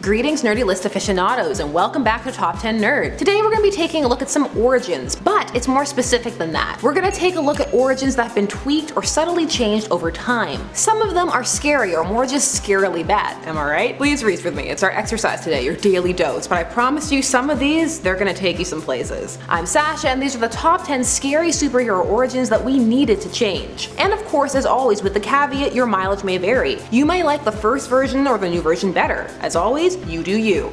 Greetings nerdy list aficionados and welcome back to Top 10 Nerd. Today we're going to be taking a look at some origins, but it's more specific than that. We're going to take a look at origins that have been tweaked or subtly changed over time. Some of them are scary or more just scarily bad, am I right? Please read with me, it's our exercise today, your daily dose, but I promise you some of these, they're going to take you some places. I'm Sasha and these are the top 10 scary superhero origins that we needed to change. And of course, as always, with the caveat your mileage may vary. You may like the first version or the new version better. As always, you do you.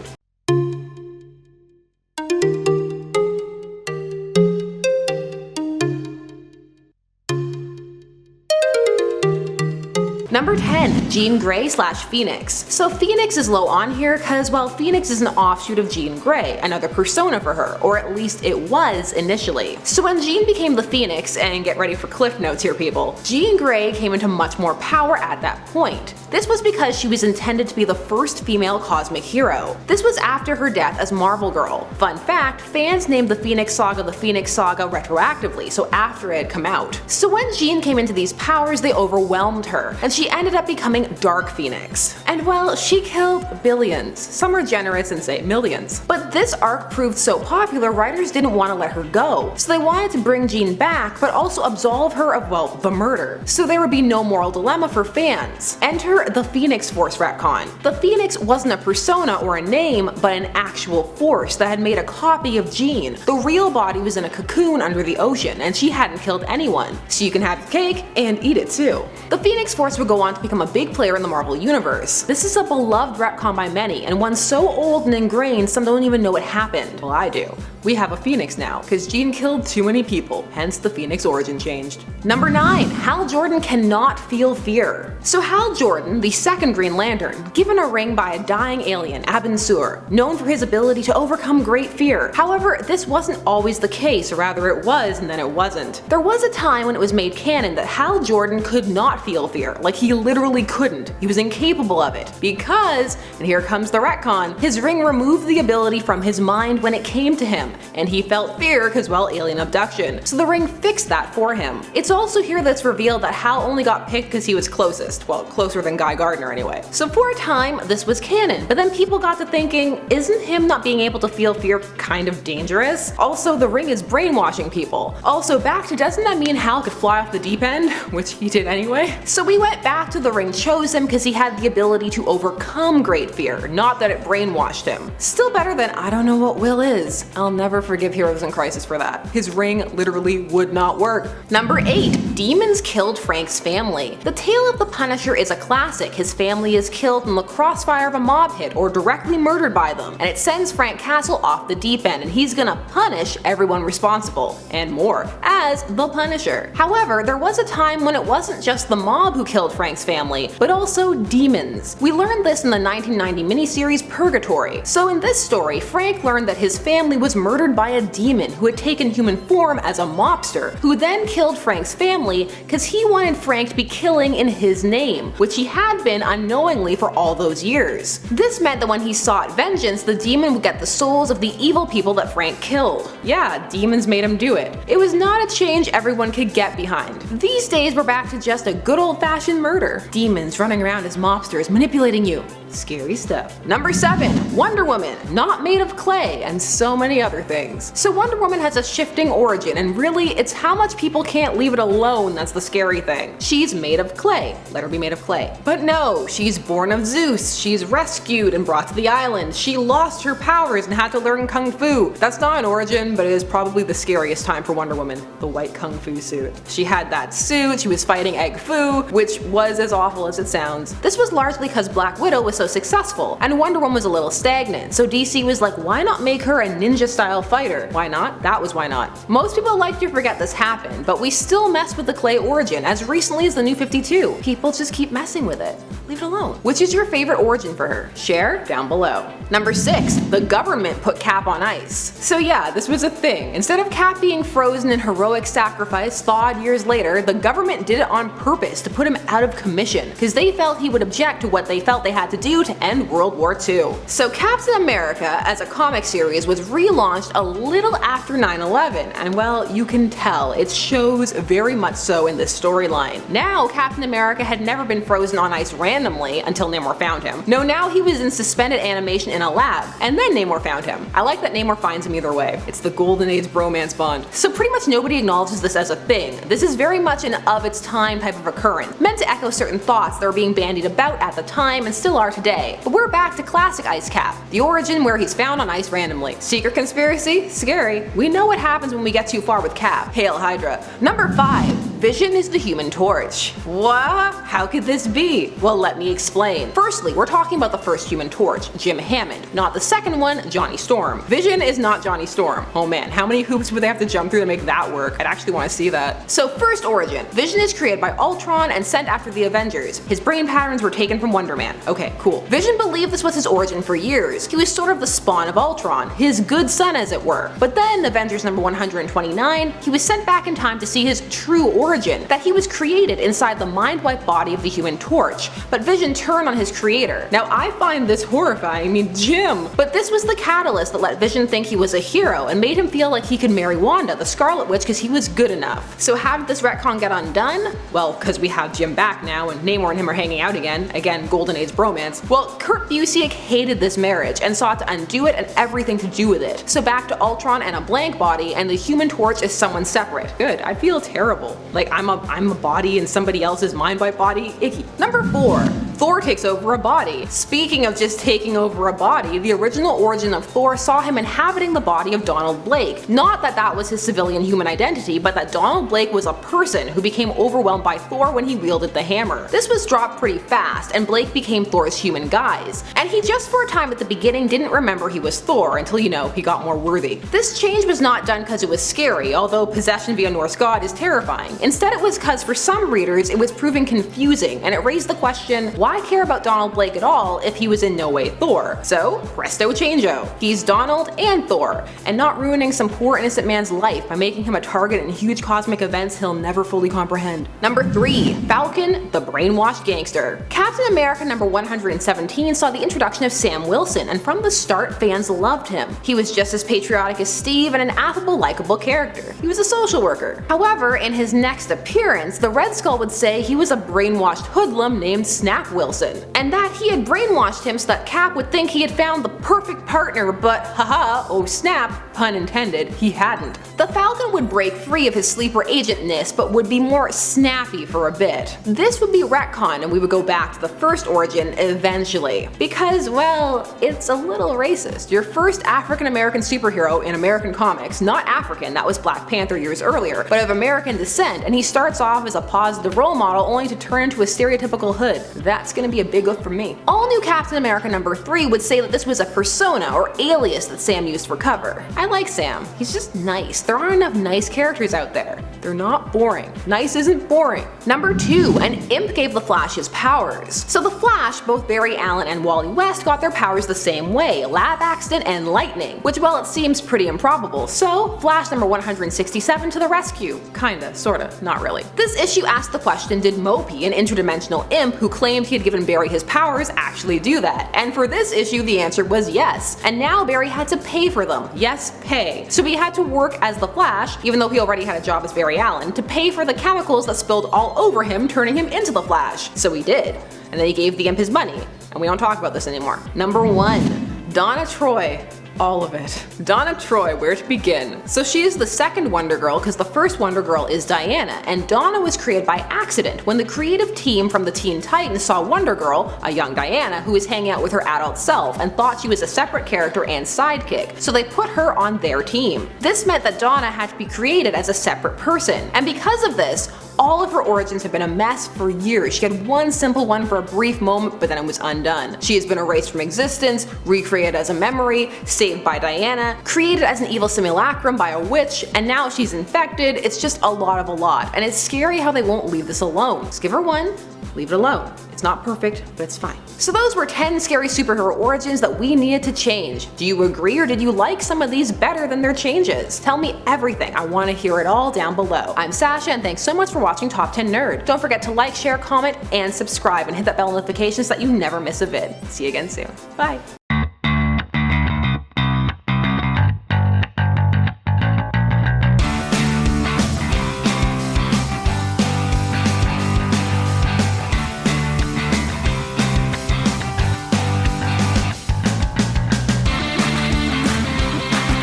Number 10. Jean Grey / Phoenix. So Phoenix is low on here because, well, Phoenix is an offshoot of Jean Grey, another persona for her, or at least it was initially. So when Jean became the Phoenix, and get ready for cliff notes here people, Jean Grey came into much more power at that point. This was because she was intended to be the first female cosmic hero. This was after her death as Marvel Girl. Fun fact, fans named the Phoenix Saga retroactively, so after it had come out. So when Jean came into these powers, they overwhelmed her, and she ended up becoming Dark Phoenix. And well, she killed billions. Some are generous and say millions. But this arc proved so popular, writers didn't want to let her go. So they wanted to bring Jean back, but also absolve her of, well, the murder. So there would be no moral dilemma for fans. Enter the Phoenix Force retcon. The Phoenix wasn't a persona or a name, but an actual force that had made a copy of Jean. The real body was in a cocoon under the ocean, and she hadn't killed anyone. So you can have your cake and eat it too. The Phoenix Force would go on to become a big player in the Marvel Universe. This is a beloved retcon by many, and one so old and ingrained some don't even know it happened. Well, I do. We have a Phoenix now, because Jean killed too many people, hence the Phoenix origin changed. Number 9. Hal Jordan cannot feel fear. So Hal Jordan, the second Green Lantern, given a ring by a dying alien, Abin Sur, known for his ability to overcome great fear. However, this wasn't always the case, or rather it was and then it wasn't. There was a time when it was made canon that Hal Jordan could not feel fear, like he literally couldn't. He was incapable of it because, and here comes the retcon, his ring removed the ability from his mind when it came to him, and he felt fear because, well, alien abduction. So the ring fixed that for him. It's also here that's revealed that Hal only got picked because he was closest, well, closer than Guy Gardner anyway. So for a time, this was canon, but then people got to thinking, isn't him not being able to feel fear kind of dangerous? Also, the ring is brainwashing people. Also, back to, doesn't that mean Hal could fly off the deep end? Which he did anyway. So we went back to the ring chose him because he had the ability to overcome great fear, not that it brainwashed him. Still better than I don't know what will is. I'll never forgive Heroes in Crisis for that. His ring literally would not work. Number 8. Demons killed Frank's family. The tale of the Punisher is a classic. His family is killed in the crossfire of a mob hit or directly murdered by them, and it sends Frank Castle off the deep end, and he's gonna punish everyone responsible, and more, as the Punisher. However, there was a time when it wasn't just the mob who killed Frank's family, but also demons. We learned this in the 1990 miniseries Purgatory. So in this story, Frank learned that his family was murdered by a demon who had taken human form as a mobster, who then killed Frank's family because he wanted Frank to be killing in his name, which he had been unknowingly for all those years. This meant that when he sought vengeance, the demon would get the souls of the evil people that Frank killed. Yeah, demons made him do it. It was not a change everyone could get behind. These days we're back to just a good old-fashioned murder. Demons running around as mobsters manipulating you. Scary stuff. Number 7. Wonder Woman, not made of clay, and so many other things. So Wonder Woman has a shifting origin, and really it's how much people can't leave it alone that's the scary thing. She's made of clay. Let her be made of clay. But no, she's born of Zeus. She's rescued and brought to the island. She lost her powers and had to learn Kung Fu. That's not an origin, but it is probably the scariest time for Wonder Woman. The white Kung Fu suit. She had that suit, she was fighting Egg Fu, which was as awful as it sounds. This was largely because Black Widow was so successful, and Wonder Woman was a little stagnant, so DC was like, why not make her a ninja-style fighter? Why not? That was why not. Most people like to forget this happened, but we still mess with the clay origin as recently as the New 52. People just keep messing with it. Leave it alone. Which is your favorite origin for her? Share down below. Number 6. The government put Cap on ice. So yeah, this was a thing. Instead of Cap being frozen in heroic sacrifice thawed years later, the government did it on purpose to put him out of commission, because they felt he would object to what they felt they had to do to end World War II. So Captain America as a comic series was relaunched a little after 9/11, and well, you can tell, it shows very much so in this storyline. Now Captain America had never been frozen on ice randomly randomly until Namor found him. No, now he was in suspended animation in a lab, and then Namor found him. I like that Namor finds him either way. It's the golden age bromance bond. So pretty much nobody acknowledges this as a thing. This is very much an of its time type of occurrence, meant to echo certain thoughts that were being bandied about at the time and still are today. But we're back to classic Ice Cap, the origin where he's found on ice randomly. Secret conspiracy? Scary. We know what happens when we get too far with Cap. Hail Hydra. Number 5. Vision is the Human Torch. What? How could this be? Well, let me explain. Firstly, we're talking about the first Human Torch, Jim Hammond, not the second one, Johnny Storm. Vision is not Johnny Storm. Oh man, how many hoops would they have to jump through to make that work? I'd actually want to see that. So first origin, Vision is created by Ultron and sent after the Avengers. His brain patterns were taken from Wonder Man. Okay, cool. Vision believed this was his origin for years. He was sort of the spawn of Ultron, his good son as it were. But then, Avengers number 129, he was sent back in time to see his true origin, that he was created inside the mind-wiped body of the Human Torch, but Vision turned on his creator. Now I find this horrifying, I mean Jim! But this was the catalyst that let Vision think he was a hero and made him feel like he could marry Wanda, the Scarlet Witch, because he was good enough. So how did this retcon get undone? Well, because we have Jim back now and Namor and him are hanging out again. Again, golden age bromance. Well, Kurt Busiek hated this marriage and sought to undo it and everything to do with it. So back to Ultron and a blank body, and the Human Torch is someone separate. Good, I feel terrible. Like I'm a body in somebody else's mind-wiped body. Icky. Number 4. Thor takes over a body. Speaking of just taking over a body, the original origin of Thor saw him inhabiting the body of Donald Blake. Not that that was his civilian human identity, but that Donald Blake was a person who became overwhelmed by Thor when he wielded the hammer. This was dropped pretty fast, and Blake became Thor's human guise. And he just for a time at the beginning didn't remember he was Thor until, you know, he got more worthy. This change was not done because it was scary, although possession via Norse god is terrifying. Instead it was because for some readers it was proving confusing, and it raised the question, why care about Donald Blake at all if he was in no way Thor? So, presto changeo. He's Donald and Thor, and not ruining some poor innocent man's life by making him a target in huge cosmic events he'll never fully comprehend. Number 3. Falcon, the brainwashed gangster. Captain America number 117 saw the introduction of Sam Wilson, and from the start fans loved him. He was just as patriotic as Steve and an affable, likable character. He was a social worker. However, in his next appearance, the Red Skull would say he was a brainwashed hoodlum named Snap Wilson, and that he had brainwashed him so that Cap would think he had found the perfect partner, but haha, oh snap, pun intended, he hadn't. The Falcon would break free of his sleeper agentness, but would be more snappy for a bit. This would be retcon and we would go back to the first origin eventually. Because, well, it's a little racist. Your first African American superhero in American comics, not African, that was Black Panther years earlier, but of American descent, and he starts off as a positive role model only to turn into a stereotypical hood. That's gonna be a big up for me. All new Captain America number 3 would say that this was a persona or alias that Sam used for cover. I like Sam. He's just nice. There aren't enough nice characters out there. They're not boring. Nice isn't boring. Number 2, an imp gave the Flash his powers. So the Flash, both Barry Allen and Wally West got their powers the same way, lab accident and lightning, which, well, it seems pretty improbable. So Flash number 167 to the rescue. Kinda, sorta, not really. This issue asked the question, did Mopey, an interdimensional imp who claimed he had given Barry his powers, actually do that? And for this issue the answer was yes. And now Barry had to pay for them. Yes, pay. So he had to work as the Flash, even though he already had a job as Barry Allen, to pay for the chemicals that spilled all over him, turning him into the Flash. So he did. And then he gave the imp his money. And we don't talk about this anymore. Number 1. Donna Troy. All of it. Donna Troy, where to begin? So she is the second Wonder Girl because the first Wonder Girl is Diana, and Donna was created by accident when the creative team from the Teen Titans saw Wonder Girl, a young Diana, who was hanging out with her adult self and thought she was a separate character and sidekick, so they put her on their team. This meant that Donna had to be created as a separate person, and because of this, all of her origins have been a mess for years. She had one simple one for a brief moment, but then it was undone. She has been erased from existence, recreated as a memory, saved by Diana, created as an evil simulacrum by a witch, and now she's infected. It's just a lot, and it's scary how they won't leave this alone. Just give her one, leave it alone. It's not perfect, but it's fine. So those were 10 scary superhero origins that we needed to change. Do you agree, or did you like some of these better than their changes? Tell me everything. I want to hear it all down below. I'm Sasha, and thanks so much for watching Top 10 Nerd. Don't forget to like, share, comment, and subscribe, and hit that bell notification so that you never miss a vid. See you again soon. Bye.